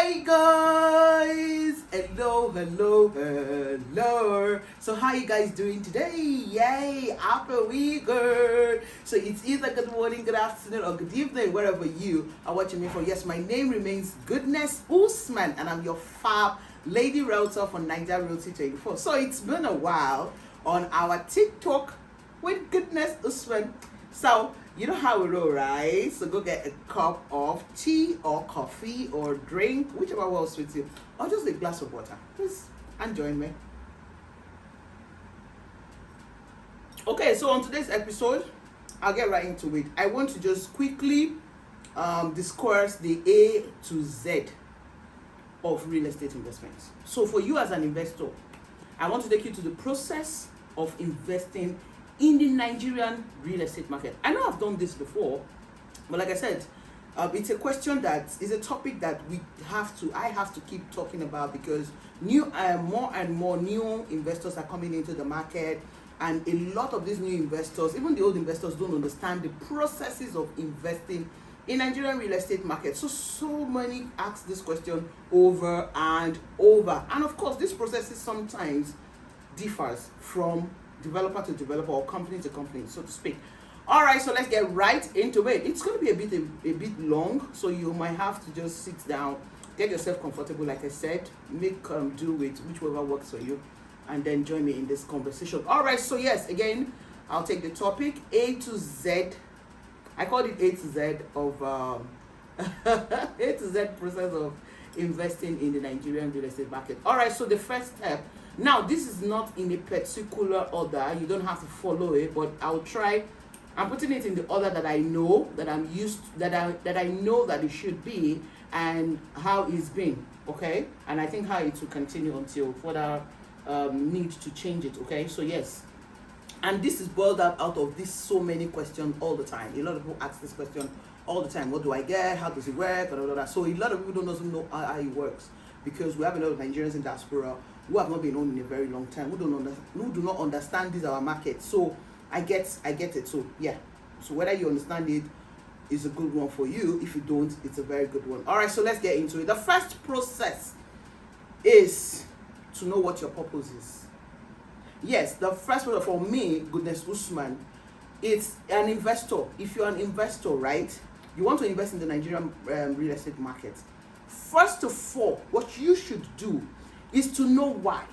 Hey guys, hello. So how you guys doing today? Yay, after we good. So it's either good morning, good afternoon, or good evening, wherever you are watching me from. Yes, my name remains Goodness Usman, and I'm your fab lady realtor from Nigeria Realty 24. So it's been a while on our TeaTalk with Goodness Usman. So you know how we roll, right? So go get a cup of tea or coffee or drink, whichever works with you, or just a glass of water. Please, and join me. Okay, so on today's episode, I'll get right into it. I want to just quickly discourse the A to Z of real estate investments. So for you as an investor, I want to take you to the process of investing in the Nigerian real estate market. I know I've done this before, but like I said, it's a question that is a topic that I have to keep talking about, because more and more new investors are coming into the market, and a lot of these new investors, even the old investors, don't understand the processes of investing in Nigerian real estate market. So many ask this question over and over, and of course, this process sometimes differs from developer to developer or company to company, so to speak. All right, so let's get right into it. It's going to be a bit long, so you might have to just sit down, get yourself comfortable, like I said, make do with whichever works for you, and then join me in this conversation. All right, so yes, again, I'll take the topic A to Z. I call it A to Z of A to Z process of investing in the Nigerian real estate market. All right, so the first step. Now, this is not in a particular order. You don't have to follow it, but I'll try. I'm putting it in the order that I know, that I'm used, that I know that it should be, and how it's been. Okay, and I think how it will continue until further need to change it. Okay, so yes, and this is boiled out of this so many questions all the time. A lot of people ask this question all the time. What do I get? How does it work? Blah, blah, blah. So a lot of people don't know how it works, because we have a lot of Nigerians in diaspora who have not been on in a very long time, who do not understand this our market. So I get it. So yeah, so whether you understand it is a good one for you. If you don't, it's a very good one. All right, so let's get into it. The first process is to know what your purpose is. Yes, the first one for me, Goodness Usman, it's an investor. If you're an investor, right, you want to invest in the Nigerian real estate market. First of all, what you should do is to know why.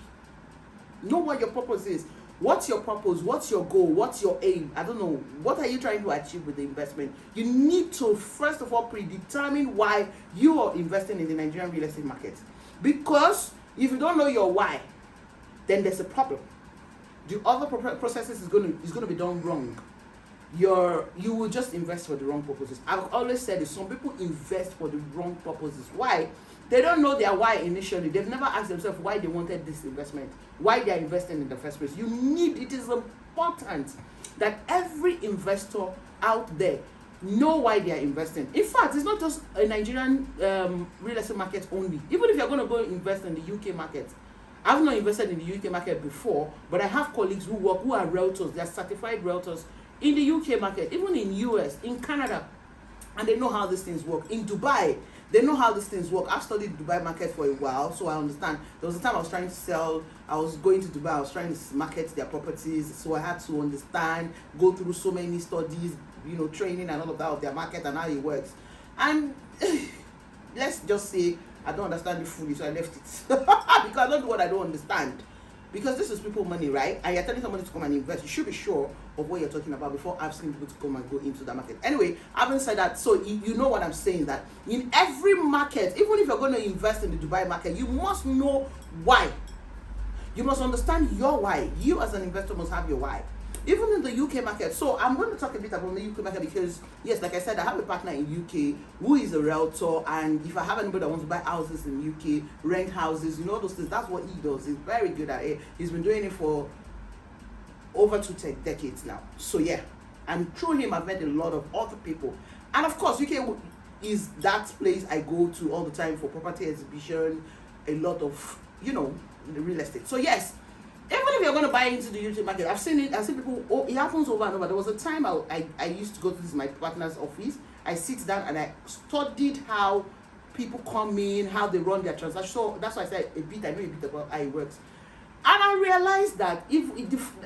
Know what your purpose is. What's your purpose? What's your goal? What's your aim? I don't know. What are you trying to achieve with the investment? You need to, first of all, predetermine why you are investing in the Nigerian real estate market. Because if you don't know your why, then there's a problem. The other processes is going to be done wrong. You will just invest for the wrong purposes. I've always said this, some people invest for the wrong purposes. Why? They don't know their why initially. They've never asked themselves why they wanted this investment, why they are investing in the first place. It is important that every investor out there know why they are investing. In fact, it's not just a Nigerian real estate market only. Even if you're going to go invest in the UK market, I've not invested in the UK market before, but I have colleagues who are realtors. They're certified realtors in the UK market, even in US, in Canada, and they know how these things work. In Dubai, they know how these things work. I've studied the Dubai market for a while, so I understand. There was a time I was trying to sell, I was going to Dubai, I was trying to market their properties, so I had to understand, go through so many studies, training and all of that of their market and how it works. And let's just say I don't understand it fully, so I left it. Because I don't do what I don't understand. Because this is people money, right? And you're telling somebody to come and invest. You should be sure of what you're talking about before asking people to come and go into the market. Anyway, having said that, so you know what I'm saying, that in every market, even if you're going to invest in the Dubai market, you must know why. You must understand your why. You as an investor must have your why. Even in the UK market. So I'm going to talk a bit about the UK market because, yes, like I said, I have a partner in UK who is a realtor, and if I have anybody that wants to buy houses in UK, rent houses, those things, that's what he does. He's very good at it. He's been doing it for over 2 decades now. So yeah, and through him, I've met a lot of other people. And of course, UK is that place I go to all the time for property exhibition, a lot of, the real estate. So yes, even if you're going to buy into the UK market, I've seen people, it happens over and over. There was a time I used to go to my partner's office. I sit down and I studied how people come in, how they run their transactions. So that's why I said I know a bit about how it works. And I realized that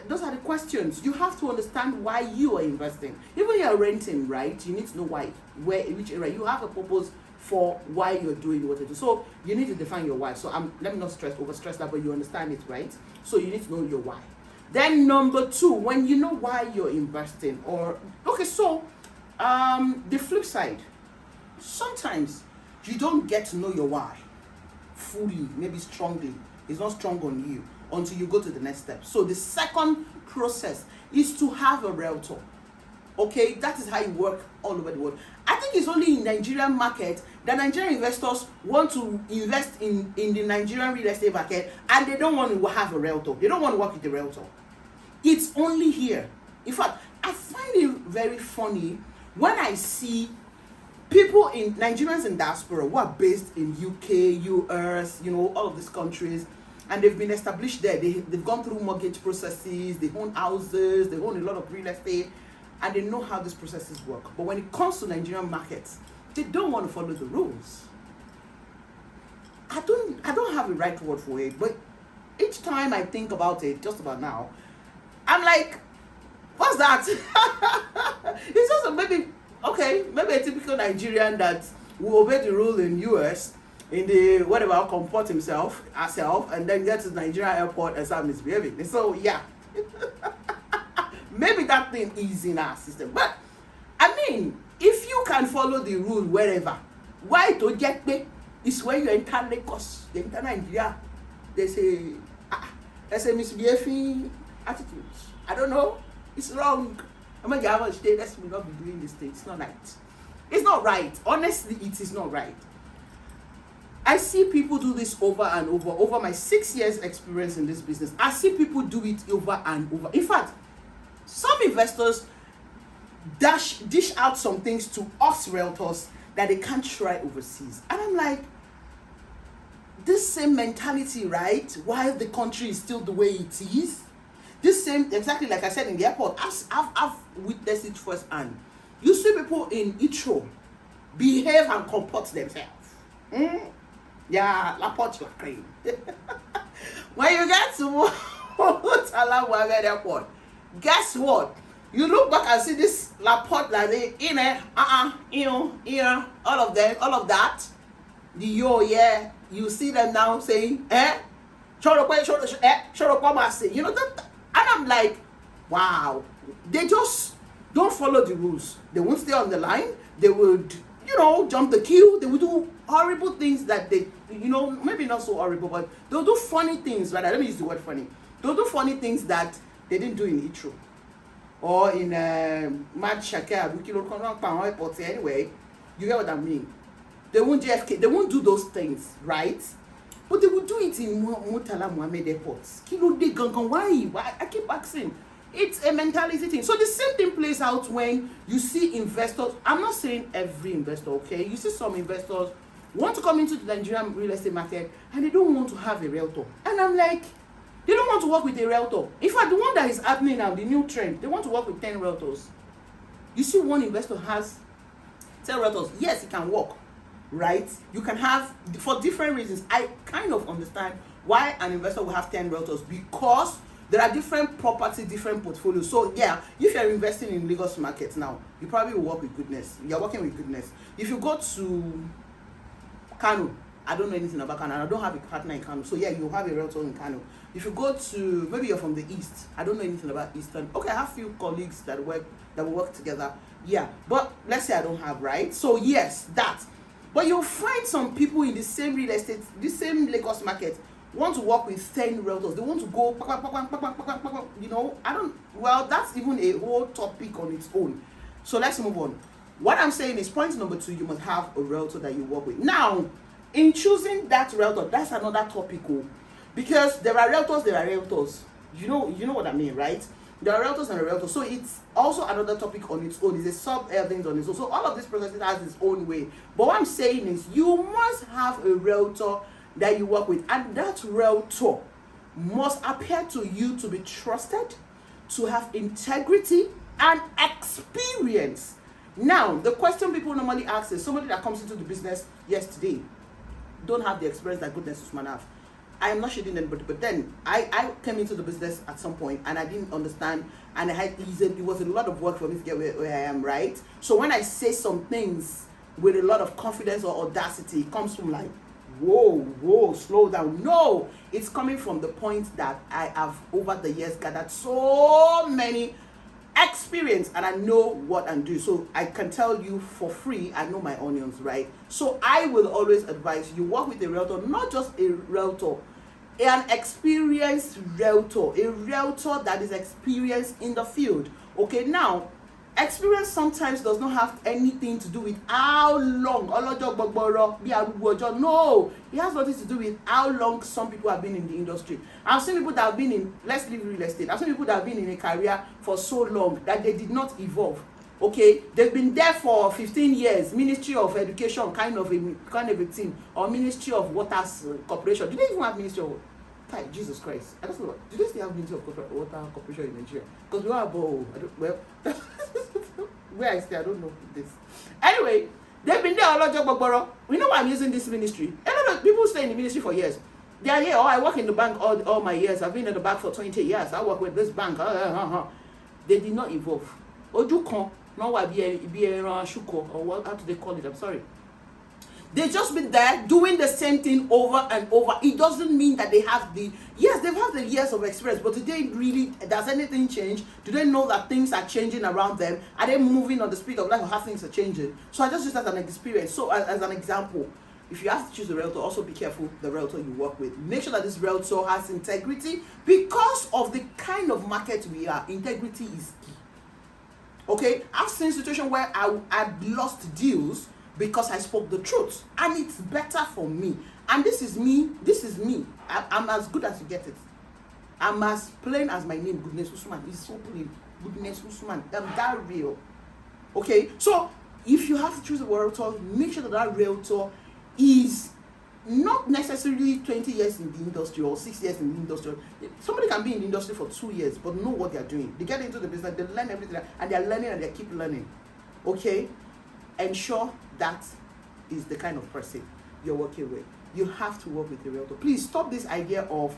those are the questions. You have to understand why you are investing. Even you're renting, right? You need to know why, which area. You have a purpose for why you're doing what you do. So you need to define your why. So let me not overstress that, but you understand it, right? So you need to know your why. Then number 2, when you know why you're investing, the flip side, sometimes you don't get to know your why fully, maybe strongly. It's not strong on you until you go to the next step. So the second process is to have a realtor. Okay, that is how it works all over the world. I think it's only in Nigerian market that Nigerian investors want to invest in the Nigerian real estate market, and they don't want to have a realtor. They don't want to work with a realtor. It's only here. In fact, I find it very funny when I see people Nigerians in diaspora who are based in UK, US, all of these countries, and they've been established there. They've gone through mortgage processes, they own houses, they own a lot of real estate, and they know how these processes work. But when it comes to Nigerian markets, they don't want to follow the rules. I don't have a right word for it, but each time I think about it, just about now, I'm like, what's that? It's also maybe a typical Nigerian that will obey the rule in US, in the whatever, comport herself, and then get to the Nigerian airport and start misbehaving. So yeah, maybe that thing is in our system. But I mean, if you can follow the rule wherever, why to get me? It's when you enter Lagos, you enter Nigeria, there's a misbehaving attitudes. I don't know. It's wrong. I'm going to stay. Let's not be doing this thing. It's not right. It's not right. Honestly, it is not right. I see people do this over and over. Over my 6 years experience in this business, I see people do it over and over. In fact, some investors dish out some things to us realtors that they can't try overseas. And I'm like, this same mentality, right? While the country is still the way it is, this same, exactly like I said in the airport, I've witnessed it firsthand. You see people in Heathrow behave and comport themselves. Yeah, la porte la cream. When you get to Salah Mohammed Airport, guess what? You look back and see this la porte la in there, all of them, all of that. The you see them now saying, you know that. And I'm like, wow, they just don't follow the rules. They won't stay on the line. They would, jump the queue. They would do horrible things that they, maybe not so horrible, but they'll do funny things, rather. Let me use the word funny. They'll do funny things that they didn't do in Heathrow or in anyway. You get what I mean? They won't JFK. They won't do those things, right? But they will do it in Murtala Mohammed Airport. Why? I keep asking. It's a mentality thing. So the same thing plays out when you see investors. I'm not saying every investor, okay? You see some investors want to come into the Nigerian real estate market and they don't want to have a realtor. And I'm like, they don't want to work with a realtor. In fact, the one that is happening now, the new trend, they want to work with 10 realtors. You see one investor has 10 realtors. Yes, it can work. Right? You can have, for different reasons. I kind of understand why an investor will have 10 realtors, because there are different property, different portfolios. So yeah, if you're investing in Lagos markets now, you probably will work with Goodness. You're working with Goodness. If you go to Kano, I don't know anything about Kano. I don't have a partner in Kano. So yeah, you'll have a realtor in Kano. If you go to, maybe you're from the East, I don't know anything about Eastern. Okay, I have few colleagues that will work together. Yeah, but let's say I don't have, right? So yes, that. But you'll find some people in the same real estate, the same Lagos market, want to work with 10 realtors. They want to go, that's even a whole topic on its own. So let's move on. What I'm saying is, point number 2, you must have a realtor that you work with. Now, in choosing that realtor, that's another topic, because there are realtors. You know what I mean, right? There are realtors and realtors. So it's also another topic on its own. It's a sub-thing on its own. So all of this process has its own way. But what I'm saying is, you must have a realtor that you work with. And that realtor must appear to you to be trusted, to have integrity and experience. Now, the question people normally ask is somebody that comes into the business yesterday don't have the experience that Goodness Usman have. I am not shading anybody, but then I came into the business at some point and I didn't understand, and it was a lot of work for me to get where I am, right? So when I say some things with a lot of confidence or audacity, it comes from like, whoa, slow down. No, it's coming from the point that I have over the years gathered so many experience and I know what I'm doing. So I can tell you for free, I know my onions, right? So I will always advise you work with a realtor, not just a realtor, an experienced realtor, a realtor that is experienced in the field. Okay, now experience sometimes does not have anything to do with how long. No, it has nothing to do with how long some people have been in the industry. I've seen people that have been in, let's leave real estate, I've seen people that have been in a career for so long that they did not evolve. Okay, they've been there for 15 years, Ministry of Education kind of a thing, or Ministry of Waters Corporation. Do they even have Ministry of Jesus Christ? I don't know. Do they still have Ministry of Water Corporation in Nigeria? Because we are above. Where I stay, I don't know this. Anyway, they've been there a lot. We know why I'm using this ministry. A lot of people stay in the ministry for years. They are here. Oh, I work in the bank all my years. I've been in the bank for 20 years. I work with this bank. They did not evolve. Ojukan, no, or what? How do they call it? I'm sorry. They just been there doing the same thing over and over. It doesn't mean that they have they've had the years of experience, but does anything change? Do they know that things are changing around them? Are they moving on the speed of life, or how things are changing? So I just use that as an experience. So as an example, if you have to choose a realtor, also be careful the realtor you work with. Make sure that this realtor has integrity, because of the kind of market we are. Integrity is key. Okay, I've seen situations where I've lost deals because I spoke the truth, and it's better for me. And this is me. I'm as good as you get it. I'm as plain as my name, Goodness Usman. It's so plain. Goodness Usman. I'm that real. Okay, so if you have to choose a realtor, make sure that realtor is not necessarily 20 years in the industry or 6 years in the industry. Somebody can be in the industry for 2 years but know what they're doing. They get into the business, they learn everything, and they're learning and they keep learning. Okay, ensure that is the kind of person you're working with. You have to work with a realtor. Please stop this idea of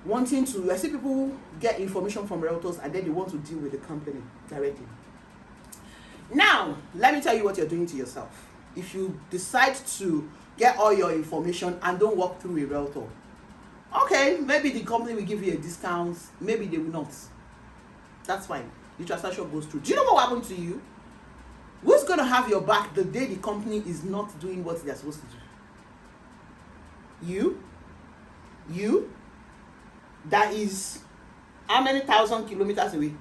wanting to. I see people get information from realtors and then they want to deal with the company directly. Now, let me tell you what you're doing to yourself. If you decide to get all your information and don't walk through a realtor, okay, maybe the company will give you a discount, maybe they will not. That's fine. The transaction goes through. Do you know what happened to you? Who's going to have your back the day the company is not doing what they're supposed to do? You? That is how many thousand kilometers away? Even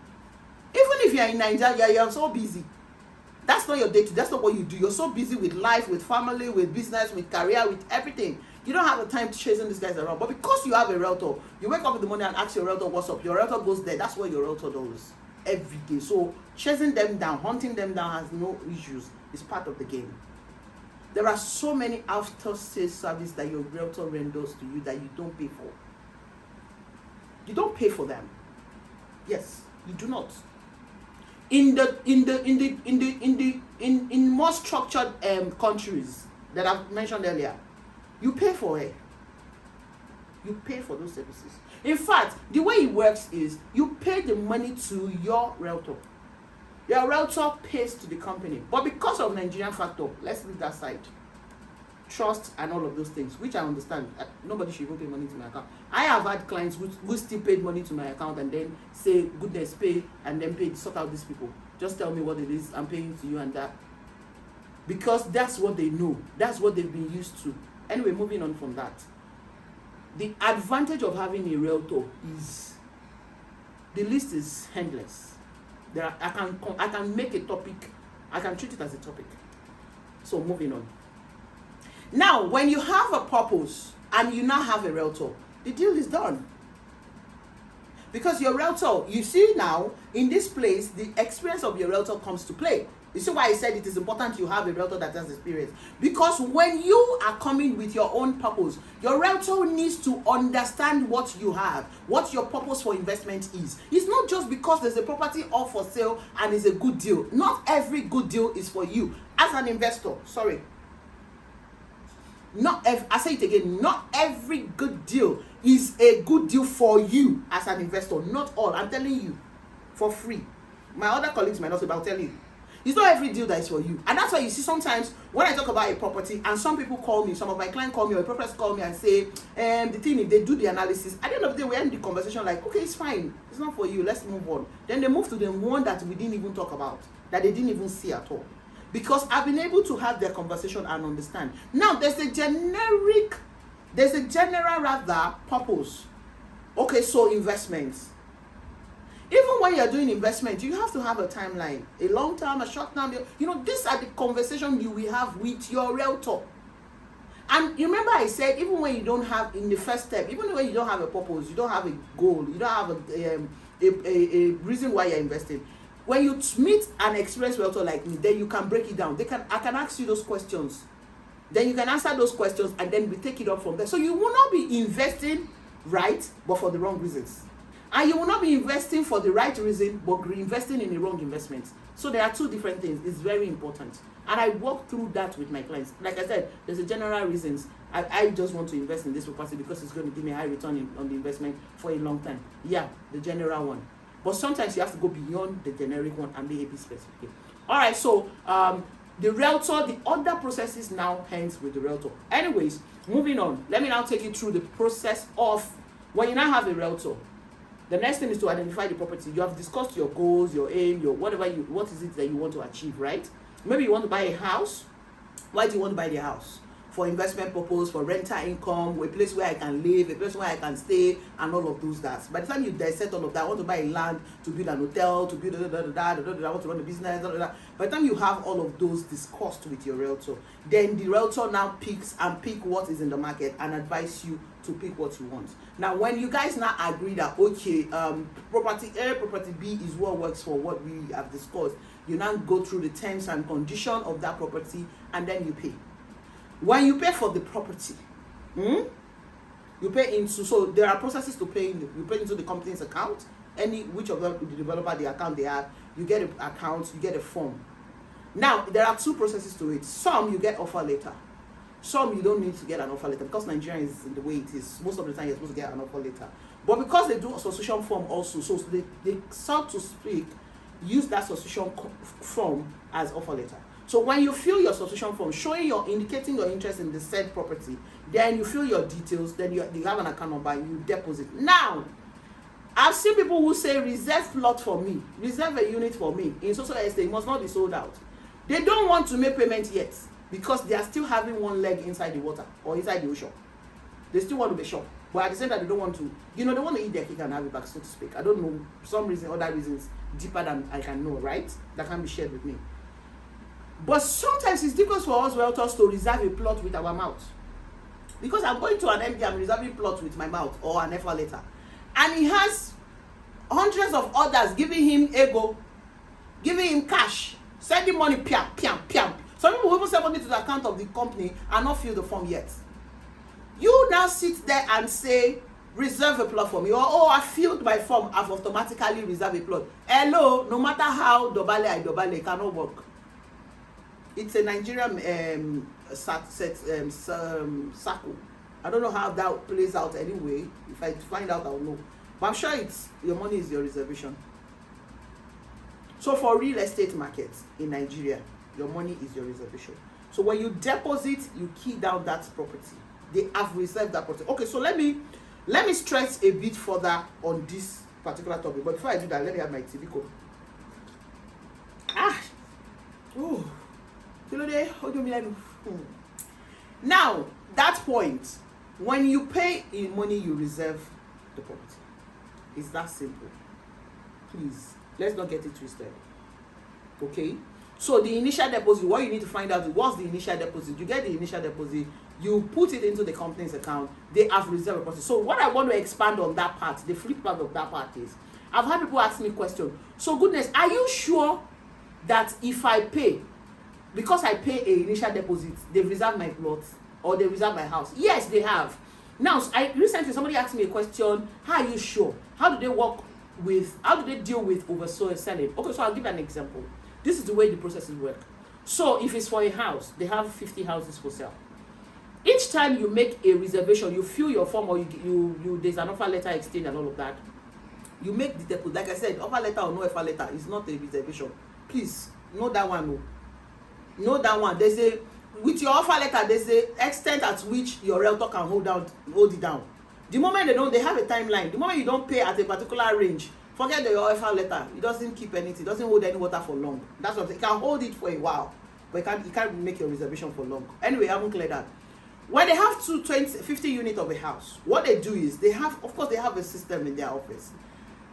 if you're in Nigeria, you're so busy. That's not your day. That's not what you do. You're so busy with life, with family, with business, with career, with everything. You don't have the time to chasing these guys around. But because you have a realtor, you wake up in the morning and ask your realtor what's up. Your realtor goes there. That's what your realtor does every day. So chasing them down, hunting them down has no issues. It's part of the game. There are so many after sales service that your realtor renders to you that you don't pay for. You don't pay for them. Yes, you do not. In more structured countries that I've mentioned earlier, you pay for it. You pay for those services. In fact, the way it works is you pay the money to your realtor. Your realtor pays to the company. But because of Nigerian factor, let's leave that side. Trust and all of those things, which I understand. Nobody should even pay money to my account. I have had clients who still paid money to my account and then say, goodness, pay, and then pay, sort out these people. Just tell me what it is, I'm paying to you and that. Because that's what they know. That's what they've been used to. Anyway, moving on from that. The advantage of having a realtor is the list is endless. I can make a topic, I can treat it as a topic. So moving on. Now, when you have a purpose and you now have a realtor, the deal is done. Because your realtor, you see now, in this place, the experience of your realtor comes to play. You see why I said it is important you have a realtor that has experience? Because when you are coming with your own purpose, your realtor needs to understand what you have, what your purpose for investment is. It's not just because there's a property up for sale and it's a good deal. Not every good deal is for you as an investor. Sorry. I say it again, not every good deal is a good deal for you as an investor. Not all. I'm telling you for free. My other colleagues might not say, but I'll tell you. It's not every deal that is for you. And that's why you see sometimes when I talk about a property and some people call me, some of my clients call me or a property call me and say, the thing, if they do the analysis, at the end of the day, we end the conversation like, okay, it's fine. It's not for you. Let's move on. Then they move to the one that we didn't even talk about, that they didn't even see at all. Because I've been able to have their conversation and understand. Now, there's a general rather purpose. Okay, so investments. Even when you're doing investment, you have to have a timeline, a long term, a short term. These are the conversations you will have with your realtor. And you remember I said, even when you don't have, in the first step, even when you don't have a purpose, you don't have a goal, you don't have a reason why you're investing. When you meet an experienced realtor like me, then you can break it down. I can ask you those questions. Then you can answer those questions and then we take it up from there. So you will not be investing right, but for the wrong reasons. And you will not be investing for the right reason, but reinvesting in the wrong investment. So there are two different things. It's very important. And I walk through that with my clients. Like I said, there's a general reasons. I just want to invest in this property because it's going to give me a high return on the investment for a long time. Yeah, the general one. But sometimes you have to go beyond the generic one and be a bit specific. All right, so the realtor, the other processes now ends with the realtor. Anyways, moving on. Let me now take you through the process of when you now have a realtor. The next thing is to identify the property. You have discussed your goals, your aim, what is it that you want to achieve, right? Maybe you want to buy a house. Why do you want to buy the house? For investment purpose, for rental income, a place where I can live, a place where I can stay, and all of those that. By the time you dissect all of that, I want to buy a land to build an hotel, to build I want to run a business, By the time you have all of those discussed with your realtor, then the realtor now pick what is in the market and advise you to pick what you want. Now, when you guys now agree that, okay, property A, property B is what works for what we have discussed, you now go through the terms and conditions of that property and then you pay. When you pay for the property, you pay into, so there are processes to pay in. You pay into the company's account, which of them, the developer, the account they have, you get an account, you get a form. Now, there are two processes to it. Some you get offer letter. Some you don't need to get an offer letter because Nigeria is the way it is. Most of the time you're supposed to get an offer letter. But because they do a subscription form also, so they so to speak, use that subscription form as offer letter. So when you fill your subscription form, indicating your interest in the said property, then you fill your details, then you have an account number, you deposit. Now, I've seen people who say, reserve plot for me, reserve a unit for me in social estate, it must not be sold out. They don't want to make payment yet because they are still having one leg inside the water or inside the ocean. They still want to be sure. But at the same time, they don't want to, they want to eat their cake and have it back, so to speak. I don't know, some reason, other reasons, deeper than I can know, right? That can be shared with me. But sometimes it's difficult for us realtors to reserve a plot with our mouth. Because I'm going to an MD, I'm reserving plot with my mouth or an offer letter. And he has hundreds of others giving him ego, giving him cash, sending money, piam, piam, piam. Some people will even send money to the account of the company and not fill the form yet. You now sit there and say, reserve a plot for me. Or, I filled my form, I've automatically reserved a plot. Hello, no matter how dobale, it cannot work. It's a Nigerian circle. I don't know how that plays out anyway. If I find out, I'll know. But I'm sure your money is your reservation. So for real estate markets in Nigeria, your money is your reservation. So when you deposit, you key down that property. They have reserved that property. Okay, so let me stress a bit further on this particular topic. But before I do that, let me have my TV code. Now, that point, when you pay in money, you reserve the property. It's that simple. Please, let's not get it twisted. Okay? So the initial deposit, what you need to find out is what's the initial deposit. You get the initial deposit, you put it into the company's account, they have reserved a property. So what I want to expand on that part, the flip part of that part is, I've had people ask me questions. So goodness, are you sure that if I pay, because I pay a initial deposit, they reserve my plot or they reserve my house. Yes, they have. Now, recently somebody asked me a question, how are you sure? How do they deal with oversold selling? Okay, so I'll give an example. This is the way the processes work. So if it's for a house, they have 50 houses for sale. Each time you make a reservation, you fill your form, or you there's an offer letter exchange and all of that. You make the deposit. Like I said, offer letter or no offer letter is not a reservation. Please, know that one. No. Know that one. With your offer letter, there's the extent at which your realtor can hold it down. The moment they have a timeline. The moment you don't pay at a particular range, forget your offer letter. It doesn't keep anything. It doesn't hold any water for long. That's what it can hold it for a while, but it can't make your reservation for long. Anyway, I haven't cleared that. When they have 50 units of a house, what they do is they have a system in their office.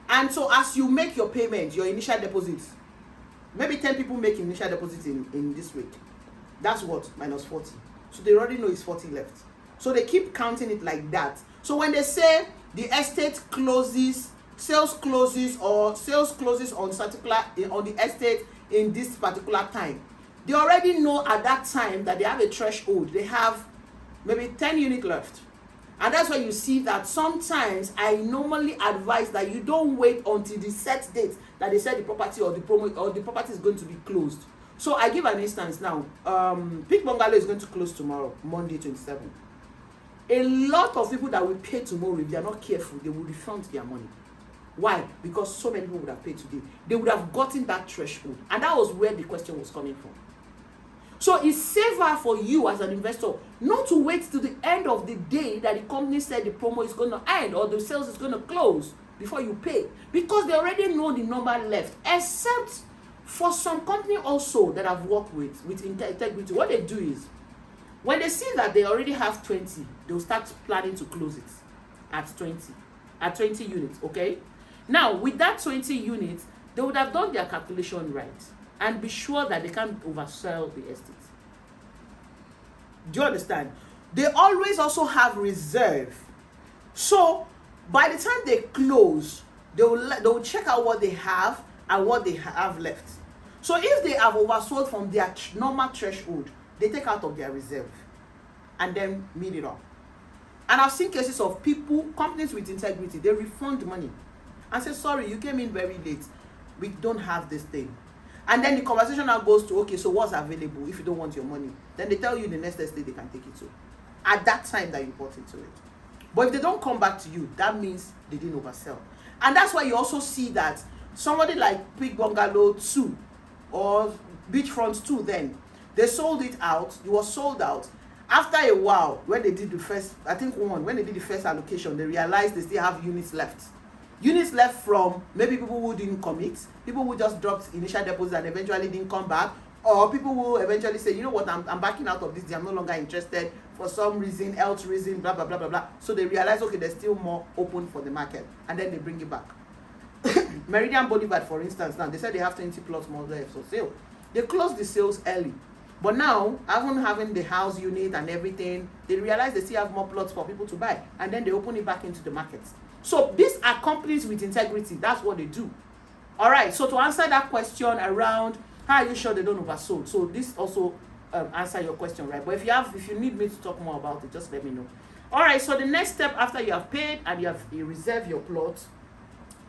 And so as you make your payment, your initial deposit, maybe 10 people make initial deposit in this week. That's what? Minus 40. So they already know it's 40 left. So they keep counting it like that. So when they say the estate closes, sales closes on the estate in this particular time, they already know at that time that they have a threshold. They have maybe 10 units left. And that's why you see that sometimes I normally advise that you don't wait until the set date that they said the property or the property is going to be closed. So I give an instance now. Peak Bungalow is going to close tomorrow, Monday 27. A lot of people that will pay tomorrow, if they are not careful, they will refund their money. Why? Because so many people would have paid today. They would have gotten that threshold. And that was where the question was coming from. So it's safer for you as an investor not to wait till the end of the day that the company said the promo is going to end or the sales is going to close before you pay, because they already know the number left. Except for some company also that I've worked with integrity, what they do is when they see that they already have 20, they'll start planning to close it at 20 units. Okay, now with that 20 units, they would have done their calculation right and be sure that they can't oversell the estate. Do you understand? They always also have reserve. So by the time they close, they will check out what they have and what they have left. So if they have oversold from their normal threshold, they take out of their reserve and then meet it up. And I've seen cases of companies with integrity, they refund money and say, sorry, you came in very late. We don't have this thing. And then the conversation now goes to, okay, so what's available if you don't want your money? Then they tell you the next estate they can take it to. At that time that you bought into it. But if they don't come back to you, that means they didn't oversell. And that's why you also see that somebody like Peak Bungalow 2 or Beachfront 2 then, they sold it out, it was sold out. After a while, when they did the first allocation, they realized they still have units left. Units left from maybe people who didn't commit, people who just dropped initial deposit and eventually didn't come back, or people who eventually say, you know what, I'm backing out of this, I'm no longer interested for some reason, health reason, blah, blah, blah, blah, blah. So they realize, okay, there's still more open for the market, and then they bring it back. Meridian Boulevard, for instance, now, they said they have 20 plots more left for sale. They closed the sales early. But now, having the house unit and everything, they realize they still have more plots for people to buy, and then they open it back into the market. So these are companies with integrity. That's what they do. All right. So to answer that question around how are you sure they don't oversold? So this also answer your question, right? But if you need me to talk more about it, just let me know. All right. So the next step after you have paid and you reserve your plot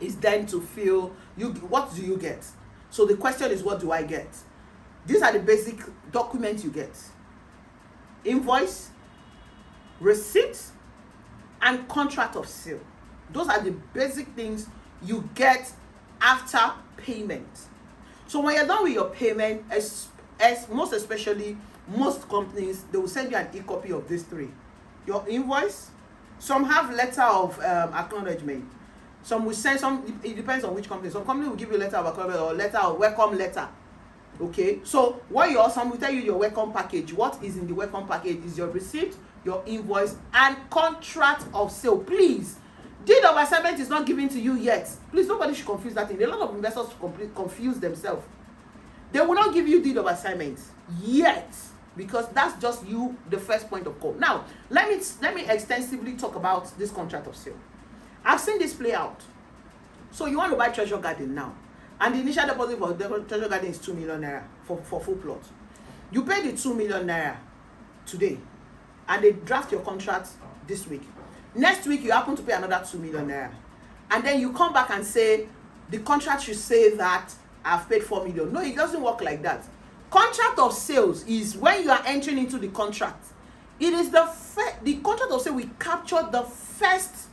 is then to feel what do you get? So the question is, what do I get? These are the basic documents you get: invoice, receipt, and contract of sale. Those are the basic things you get after payment. So when you're done with your payment, as most especially most companies, they will send you an e-copy of these three: your invoice. Some have letter of acknowledgement. Some will send some. It depends on which company. Some company will give you letter of acknowledgement or letter of welcome letter. Okay. So some will tell you your welcome package. What is in the welcome package is your receipt, your invoice, and contract of sale. Please. Deed of assignment is not given to you yet. Please, nobody should confuse that thing. A lot of investors confuse themselves. They will not give you deed of assignment yet, because that's just you, the first point of call. Now, let me extensively talk about this contract of sale. I've seen this play out. So you want to buy Treasure Garden now. and the initial deposit for the treasure garden is 2 million naira for full plot. You pay the 2 million naira today, and they draft your contract this week. Next week you happen to pay another 2 million naira, and then you come back and say the contract should say that I've paid 4 million. No, it doesn't work like that. Contract of sales is when you are entering into the contract. It is the contract of sale will capture the first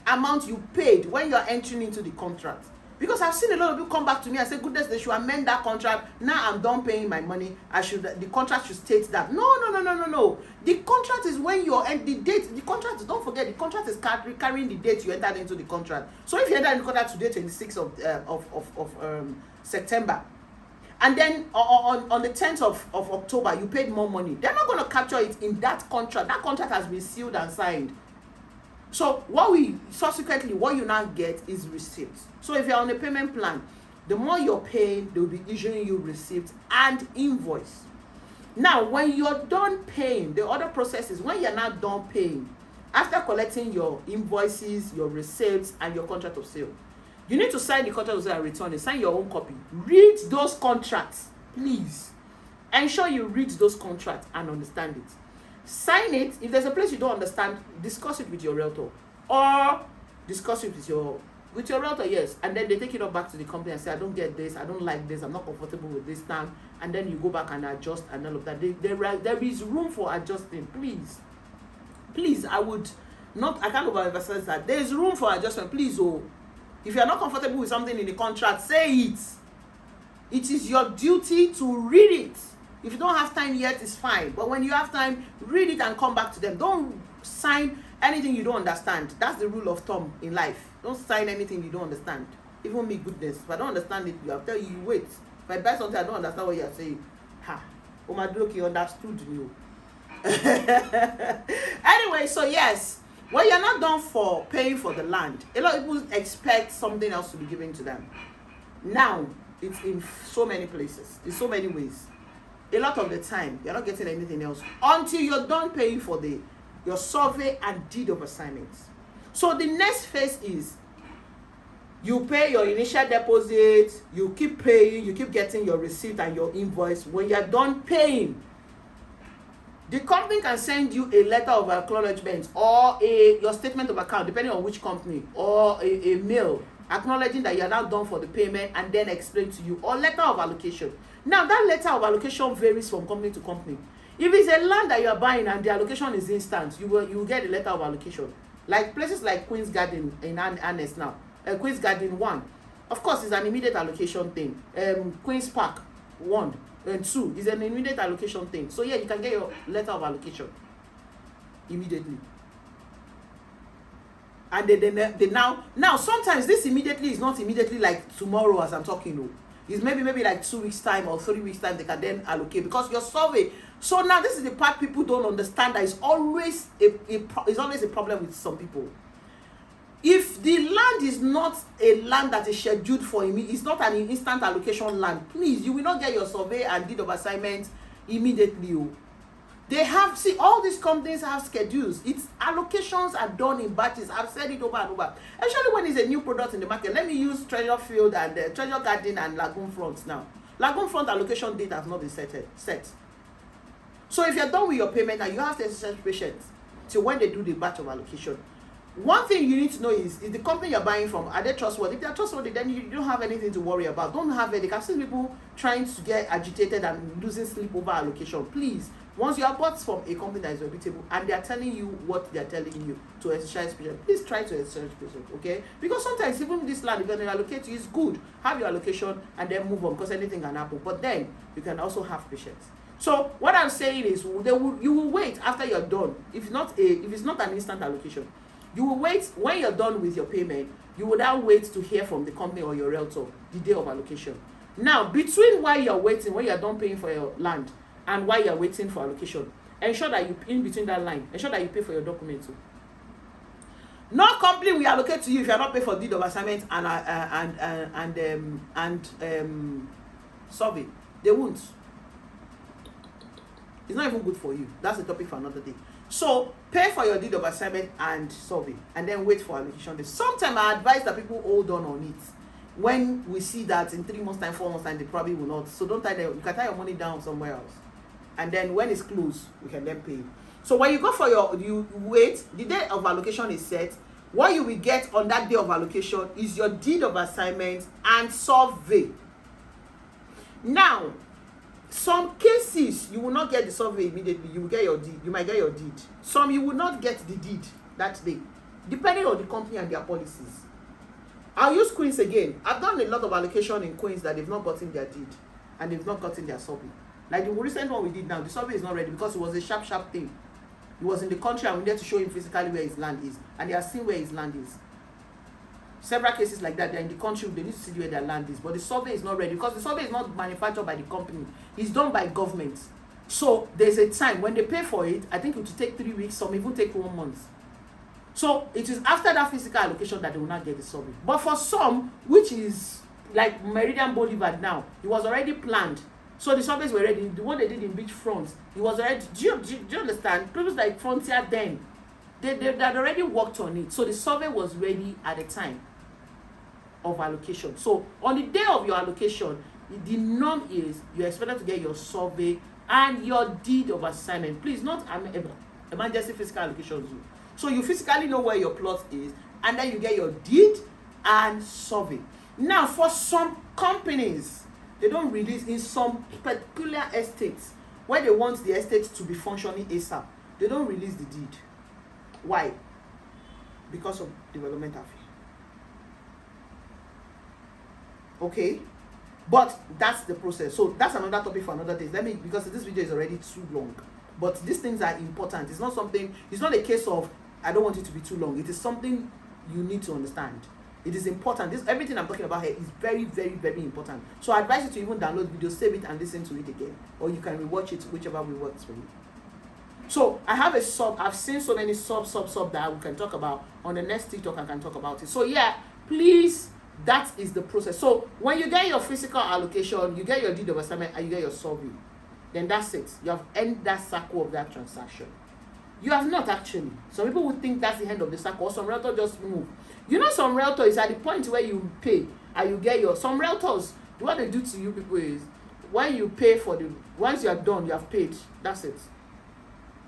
amount you paid when you are entering into the contract. Because I've seen a lot of people come back to me and say, goodness, they should amend that contract. Now I'm done paying my money. The contract should state that. No. The contract is when you're and the date. The contract is, don't forget, the contract is carrying the date you entered into the contract. So if you entered the contract today, 26th of September, and then on the 10th of October, you paid more money, they're not going to capture it in that contract. That contract has been sealed and signed. So what you now get is receipts. So if you're on a payment plan, the more you're paying, they'll be issuing you receipts and invoice. Now, when you're done paying, the other process is when you're not done paying, after collecting your invoices, your receipts, and your contract of sale, you need to sign the contract of sale and return it. Sign your own copy. Read those contracts, please. Ensure you read those contracts and understand it. Sign it. If there's a place you don't understand, discuss it with your realtor, or discuss it with your realtor, yes, and then they take it up back to the company and say, I don't get this, I don't like this, I'm not comfortable with this time, and then you go back and adjust and all of that. There is room for adjusting. Please, I can't overemphasize that. There is room for adjustment. Please, if you're not comfortable with something in the contract, say it. It is your duty to read it. If you don't have time yet, it's fine. But when you have time, read it and come back to them. Don't sign anything you don't understand. That's the rule of thumb in life. Don't sign anything you don't understand. Even me, goodness, if I don't understand it, I'll tell you, wait. If I buy something, I don't understand what you're saying. Omadoki understood you. Anyway, so yes, when you're not done for paying for the land, a lot of people expect something else to be given to them. Now, it's in so many places, in so many ways. A lot of the time, you're not getting anything else until you're done paying for your survey and deed of assignments. So the next phase is you pay your initial deposit, you keep paying, you keep getting your receipt and your invoice. When you're done paying, the company can send you a letter of acknowledgement or your statement of account, depending on which company, or a mail acknowledging that you are now done for the payment, and then explain to you, or letter of allocation. Now, that letter of allocation varies from company to company. If it's a land that you are buying and the allocation is instant, you will get a letter of allocation. Like places like Queen's Garden in Annex now, Queen's Garden 1, of course, it's an immediate allocation thing. Queen's Park 1 and 2 is an immediate allocation thing. So yeah, you can get your letter of allocation immediately. And they now sometimes this immediately is not immediately like tomorrow as I'm talking though. It's maybe like 2 weeks time or 3 weeks time they can then allocate, because your survey. So now this is the part people don't understand, that is always a problem with some people. If the land is not a land that is scheduled for it's not an instant allocation land, please, you will not get your survey and deed of assignment immediately. They have, all these companies have schedules. Its allocations are done in batches. I've said it over and over. Especially when it's a new product in the market. Let me use Treasure Field and Treasure Garden and Lagoon Front now. Lagoon Front allocation date has not been set. So if you're done with your payment now, you have to exercise patience till when they do the batch of allocation. One thing you need to know is the company you're buying from, are they trustworthy? If they're trustworthy, then you don't have anything to worry about. Don't have headache. I've seen people trying to get agitated and losing sleep over allocation. Please, once you are bought from a company that is reputable and they are telling you what they are telling you to exercise patience, please try to exercise patience, okay? Because sometimes even this land, if you're going to allocate you, it's good. Have your allocation and then move on, because anything can happen. But then you can also have patience. So what I'm saying is, you will wait after you're done. If it's not an instant allocation, you will wait when you're done with your payment. You will now wait to hear from the company or your realtor the day of allocation. Now, between while you're waiting, when you're done paying for your land, and while you're waiting for allocation, ensure that in between that line, ensure that you pay for your documents too. No company will allocate to you if you're not paying for deed of assignment and survey. They won't. It's not even good for you. That's a topic for another day. So pay for your deed of assignment and survey, and then wait for allocation. Sometimes I advise that people hold on it. when we see that in 3 months time, 4 months time, they probably will not. So don't tie them. You can tie your money down somewhere else, and then when it's closed, we can then pay. So when you go for you wait, the day of allocation is set. What you will get on that day of allocation is your deed of assignment and survey. Now, some cases you will not get the survey immediately. You will get your deed. You might get your deed. Some you will not get the deed that day, depending on the company and their policies. I'll use Queens again. I've done a lot of allocation in Queens that they've not gotten their deed and they've not gotten their survey. Like the recent one we did now, the survey is not ready because it was a sharp thing. He was in the country and we needed to show him physically where his land is, and they are seeing where his land is. Several cases like that, they're in the country, they need to see where their land is, but the survey is not ready because the survey is not manufactured by the company, it's done by government. So there's a time when they pay for it. I think it will take 3 weeks, some even take 1 month. So it is after that physical allocation that they will not get the survey. But for some, which is like Meridian Boulevard now, it was already planned. So the surveys were ready. The one they did in Beachfront, it was already. Do you understand? Places like Frontier then, they had already worked on it. So the survey was ready at the time of allocation. So on the day of your allocation, the norm is you're expected to get your survey and your deed of assignment. Please, not emergency physical allocation zone. So you physically know where your plot is, and then you get your deed and survey. Now, for some companies, they don't release in some particular estates where they want the estate to be functioning ASAP. They don't release the deed. Why? Because of developmental fee. Okay, but that's the process. So that's another topic for another day. Because this video is already too long. But these things are important. It's not something. It's not a case of I don't want it to be too long. It is something you need to understand. It is important. Everything I'm talking about here is very, very, very important. So I advise you to even download the video, save it, and listen to it again, or you can rewatch it, whichever way works for you. So I have a sub. I've seen so many sub that we can talk about on the next TeaTalk. I can talk about it. So yeah, please. That is the process. So when you get your physical allocation, you get your deed of assignment, and you get your survey, then that's it. You have ended that circle of that transaction. You have not actually. Some people would think that's the end of the circle. Or some realtor just move. You know, some realtor is at the point where you pay and you get your. Some realtors, what they do to you people is when you pay for the. Once you are done, you have paid. That's it.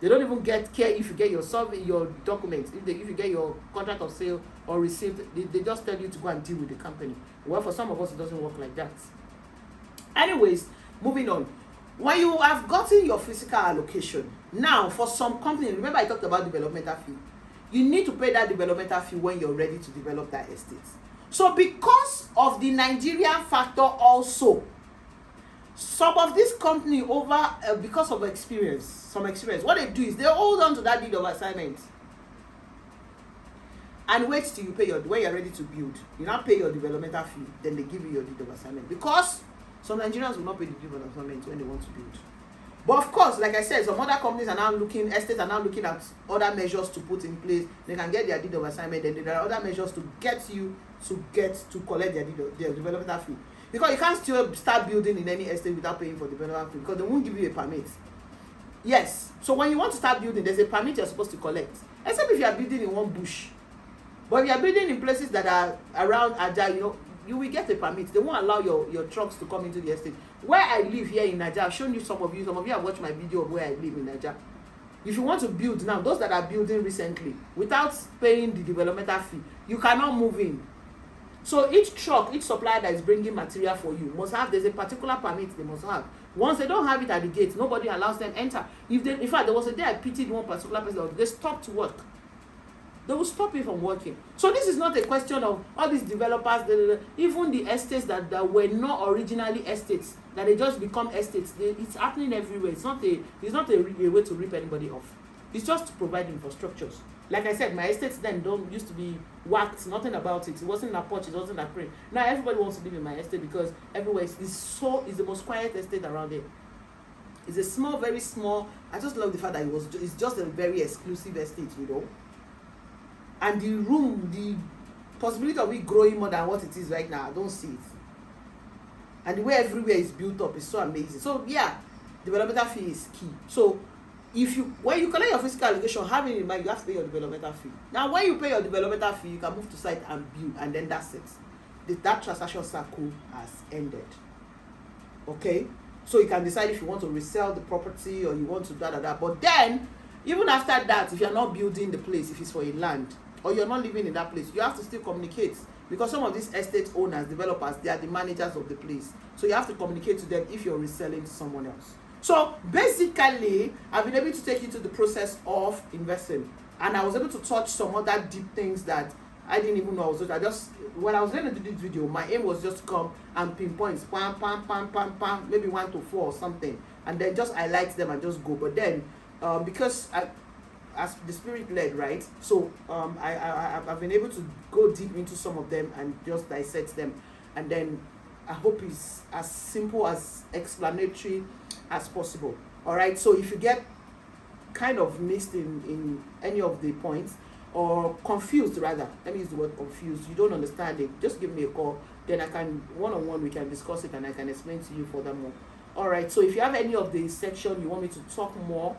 They don't even care if you get your survey, your documents, if you get your contract of sale or receipt. They just tell you to go and deal with the company. Well, for some of us, it doesn't work like that. Anyways, moving on. When you have gotten your physical allocation, now for some companies, remember I talked about developmental fee. You need to pay that developmental fee when you're ready to develop that estate. So because of the Nigerian factor also, some of this company because of some experience, what they do is they hold on to that deed of assignment and wait till you pay when you're ready to build. You now pay your developmental fee, then they give you your deed of assignment, because some Nigerians will not pay the deed of assignment when they want to build. But of course, like I said, some other companies are now estates are now looking at other measures to put in place. They can get their deed of assignment, then there are other measures to get you to collect their developmental fee. Because you can't still start building in any estate without paying for development fee, because they won't give you a permit. Yes. So when you want to start building, there's a permit you're supposed to collect. Except if you are building in one bush. But if you are building in places that are around Aja, you will get a permit. They won't allow your trucks to come into the estate. Where I live here in Nigeria, I've shown you some of you have watched my video of where I live in Nigeria. If you want to build now, those that are building recently, without paying the developmental fee, you cannot move in. So each supplier that is bringing material for you there's a particular permit they must have. Once they don't have it at the gate, nobody allows them enter. In fact, there was a day I pitied one particular person, they stopped work. They will stop you from working. So this is not a question of all these developers, even the estates that were not originally estates, that they just become estates. It's happening everywhere. It's not a way to rip anybody off. It's just to provide infrastructures. Like I said, my estates then used to be whacked, nothing about it. It wasn't a porch, it wasn't a crane. Now everybody wants to live in my estate because everywhere is the most quiet estate around there. It's a small, very small. I just love the fact that it's just a very exclusive estate, And the possibility of it growing more than what it is right now, I don't see it. And the way everywhere is built up is so amazing. So yeah, developmental fee is key. So when you collect your physical allocation, have it in mind, you have to pay your developmental fee. Now when you pay your developmental fee, you can move to site and build, and then that's it. that transaction cycle has ended. Okay, so you can decide if you want to resell the property or you want to da. But then, even after that, if you're not building the place, if it's for a land, or you're not living in that place, you have to still communicate, because some of these estate owners, developers, they are the managers of the place. So you have to communicate to them if you're reselling to someone else. So basically, I've been able to take you to the process of investing, and I was able to touch some other deep things that I didn't even know I was doing. When I was going to do this video, my aim was just to come and pinpoint, pam, maybe 1 to 4 or something, and then just highlight them and just go. But then, because as the spirit led, right? So I've been able to go deep into some of them and just dissect them, and then I hope it's as simple, as explanatory as possible. All right. So if you get kind of missed in any of the points, or confused rather, let me use the word confused, you don't understand it, just give me a call, then I can one-on-one, we can discuss it and I can explain to you furthermore. All right, so if you have any of the section you want me to talk more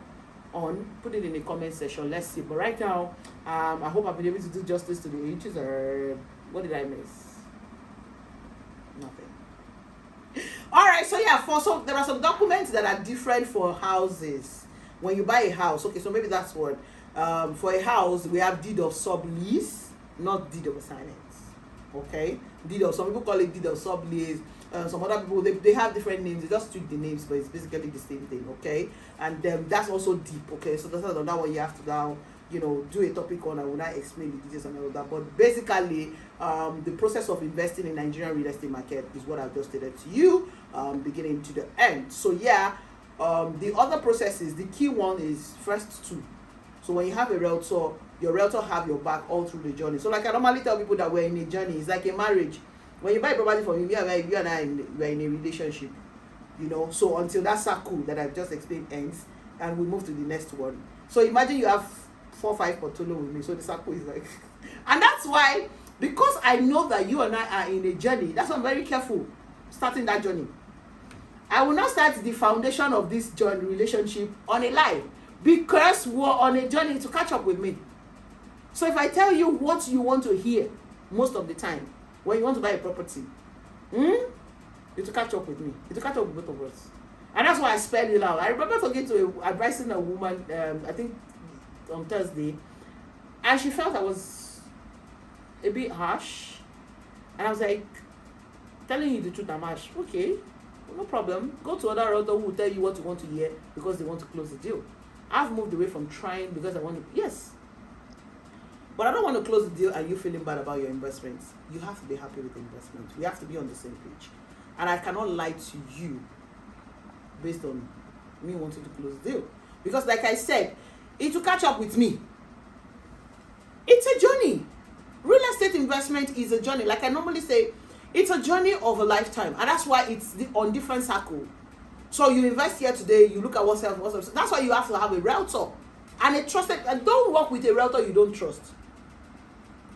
on, put it in the comment section. Let's see. But right now, I hope I've been able to do justice to the ages. Or what did I miss? Nothing. All right, so yeah, so there are some documents that are different for houses. When you buy a house, okay, so maybe that's what. For a house, we have deed of sublease, not deed of assignments. Okay, deed of, some people call it deed of sublease. Some other people, they have different names. They just tweak the names, but it's basically the same thing. Okay, and that's also deep. Okay, so that's another one you have to now, do a topic on. I will not explain the details and all that. But basically, the process of investing in Nigerian real estate market is what I've just stated to you, beginning to the end. So yeah, the other processes, the key one is first 2. So when you have a realtor, your realtor have your back all through the journey. So like I normally tell people that we're in a journey. It's like a marriage. When you buy property from me, you and I, we're in a relationship. So until that circle that I've just explained ends, and we move to the next one. So imagine you have 4 or 5 portfolio with me. So the circle is like, and that's why, because I know that you and I are in a journey, that's why I'm very careful starting that journey. I will not start the foundation of this joint relationship on a lie, because we're on a journey to catch up with me. So if I tell you what you want to hear most of the time when you want to buy a property, you to catch up with me. You to catch up with both of us. And that's why I spelled it out. I remember talking to advising a woman, I think on Thursday, and she felt I was a bit harsh. And I was like, telling you the truth, I'm harsh. Okay, no problem. Go to other realtor who will tell you what you want to hear because they want to close the deal. I've moved away from trying because I want to, yes. But I don't want to close the deal and you feeling bad about your investments. You have to be happy with the investment. We have to be on the same page. And I cannot lie to you based on me wanting to close the deal. Because like I said, it will catch up with me. It's a journey. Real estate investment is a journey. Like I normally say, it's a journey of a lifetime. And that's why it's on different cycle. So you invest here today, you look at what's up. That's why you have to have a realtor. And a trusted, and don't work with a realtor you don't trust.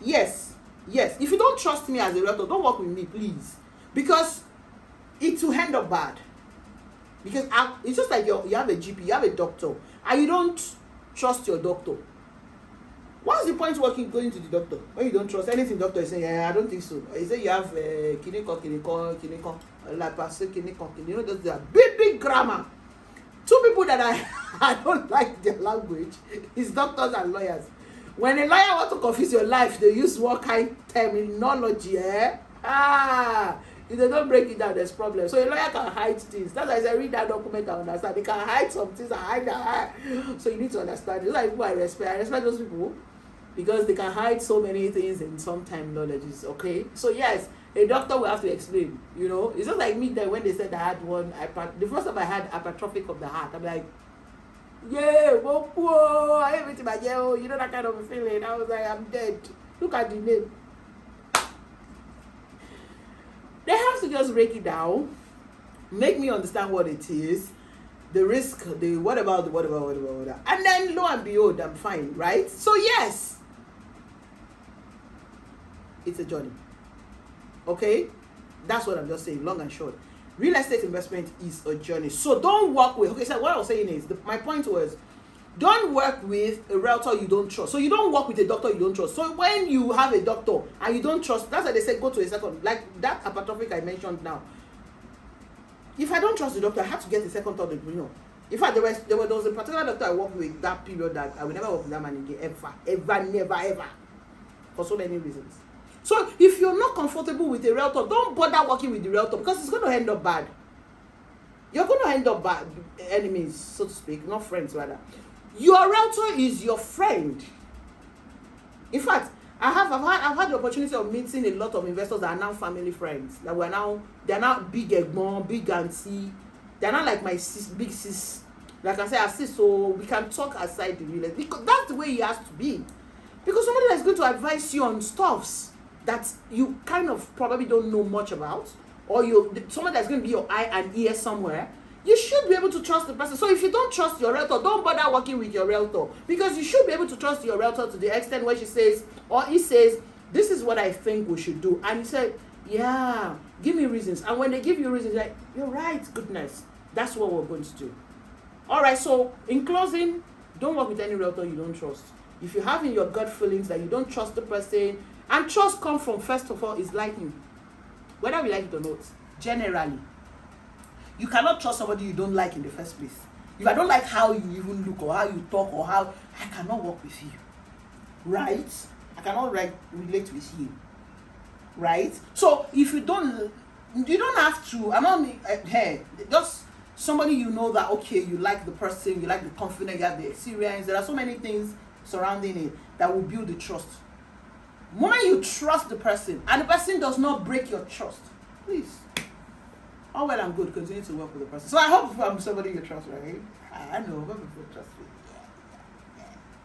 Yes. If you don't trust me as a realtor, don't work with me, please. Because it will end up bad. Because it's just like you have a GP, you have a doctor, and you don't trust your doctor. What's the point going to the doctor when you don't trust anything doctor is saying? Yeah, I don't think so. You say you have kiniko, those are big grammar. 2 people that I don't like their language is doctors and lawyers. When a lawyer wants to confuse your life, they use what kind of terminology, if they don't break it down, there's problem. So a lawyer can hide things. That's why I read that document, I understand. They can hide some things and hide. So you need to understand. Those are people I respect. I respect those people because they can hide so many things in some terminologies, okay? So yes, a doctor will have to explain, It's just like me that when they said I had the first time I had hypertrophic of the heart, I'm like, yeah, whoa, I hate it, but yeah, that kind of a feeling. I was like, I'm dead. Look at the name. They have to just break it down, make me understand what it is, the risk, the what about, and then lo and behold, I'm fine, right? So yes, it's a journey. Okay, that's what I'm just saying, long and short. Real estate investment is a journey. So don't walk with. Okay, so what I was saying is, my point was, Don't work with a realtor you don't trust. So you don't work with a doctor you don't trust. So when you have a doctor and you don't trust, that's why they say go to a second. Like that apatrophic I mentioned now. If I don't trust the doctor, I have to get a second, third opinion. In fact, there was a particular doctor I worked with that period that I will never work with that man again, ever, never, for so many reasons. So if you're not comfortable with a realtor, don't bother working with the realtor because it's going to end up bad. You're going to end up bad enemies, so to speak, not friends rather. Your realtor is your friend. In fact, I've had the opportunity of meeting a lot of investors that are now family friends. They're now big egbon, big auntie. They're not like my sis, big sis. Like I say, I sis, so we can talk aside the real estate. Because that's the way it has to be. Because somebody that's going to advise you on stuffs that you kind of probably don't know much about, or someone that's going to be your eye and ear somewhere, you should be able to trust the person. So if you don't trust your realtor, don't bother working with your realtor, because you should be able to trust your realtor to the extent where she says, or he says, this is what I think we should do. And you say, yeah, give me reasons. And when they give you reasons, like, you're right, goodness, that's what we're going to do. All right, so in closing, don't work with any realtor you don't trust. If you have in your gut feelings that you don't trust the person, and trust comes from, first of all, is liking. Whether we like it or not, generally. You cannot trust somebody you don't like in the first place. If I don't like how you even look or how you talk or how, I cannot work with you. Right? I cannot relate with you. Right? So if you don't have to, I'm not, hey, just somebody you know that, okay, you like the person, you like the confidence, you have the experience. There are so many things surrounding it that will build the trust. The moment you trust the person and the person does not break your trust, please, all well and good, continue to work with the person. So I hope I'm somebody you trust, right? I know, when people trust me.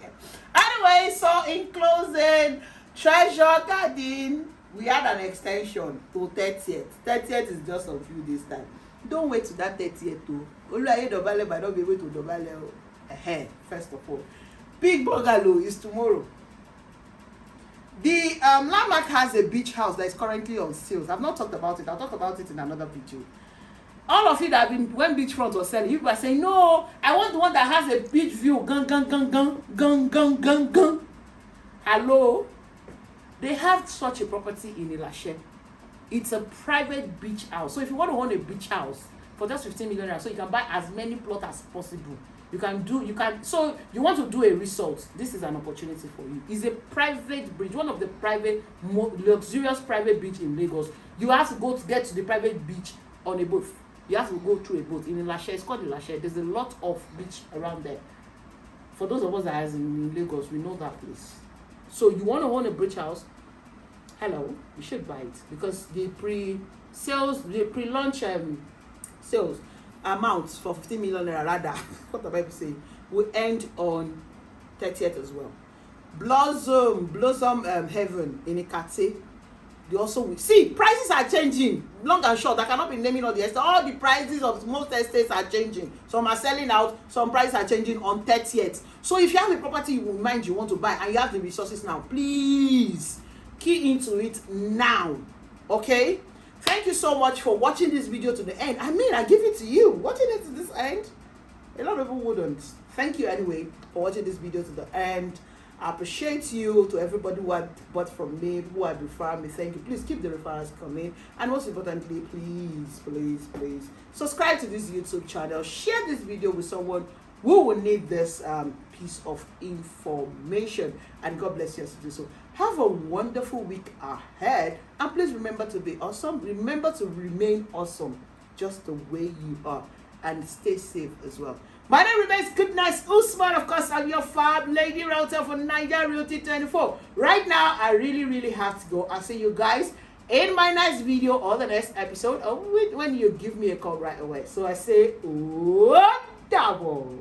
Yeah. Anyway, so in closing, Treasure Garden, we had an extension to 30th. 30th is just a few days time. Don't wait to that 30th too. Only I Dobale, but don't be able to Dobale ahead, first of all. Big Bungalow is tomorrow. The Landmark has a beach house that is currently on sales. I've not talked about it. I'll talk about it in another video. All of you that have been, when beachfront was selling, you were saying, no, I want the one that has a beach view. Gun. Hello? They have such a property in Allocation. It's a private beach house. So if you want to own a beach house for just 15 million, so you can buy as many plots as possible. So you want to do a resort, this is an opportunity for you. It's a private beach, one of the private, luxurious private beach in Lagos. You have to go to get to the private beach on a boat. You have to go through a boat in Allocation. It's called Allocation. There's a lot of beach around there. For those of us that are in Lagos, we know that place. So you want to own a beach house, hello, you should buy it, because the pre-launch sales amounts for 15 million naira rather, what the Bible say, will end on 30th as well. Blossom Heaven in Ikate. They also will see prices are changing, long and short. I cannot be naming all the estates. All the prices of most estates are changing. Some are selling out, some prices are changing on 30th. So if you have a property you mind you want to buy and you have the resources now, please key into it now. Okay? Thank you so much for watching this video to the end. I mean, I give it to you. Watching it to this end, a lot of people wouldn't. Thank you anyway for watching this video to the end. I appreciate you, to everybody who had bought from me, who had referred me. Thank you. Please keep the referrals coming. And most importantly, please subscribe to this YouTube channel. Share this video with someone who will need this piece of information. And God bless you as you do so. Have a wonderful week ahead. And please remember to be awesome. Remember to remain awesome just the way you are. And stay safe as well. My name remains Goodness Usman. Of course, I'm your fab lady realtor for Niger Realty 24. Right now, I really have to go. I'll see you guys in my next video or the next episode, or when you give me a call right away. So I say, double.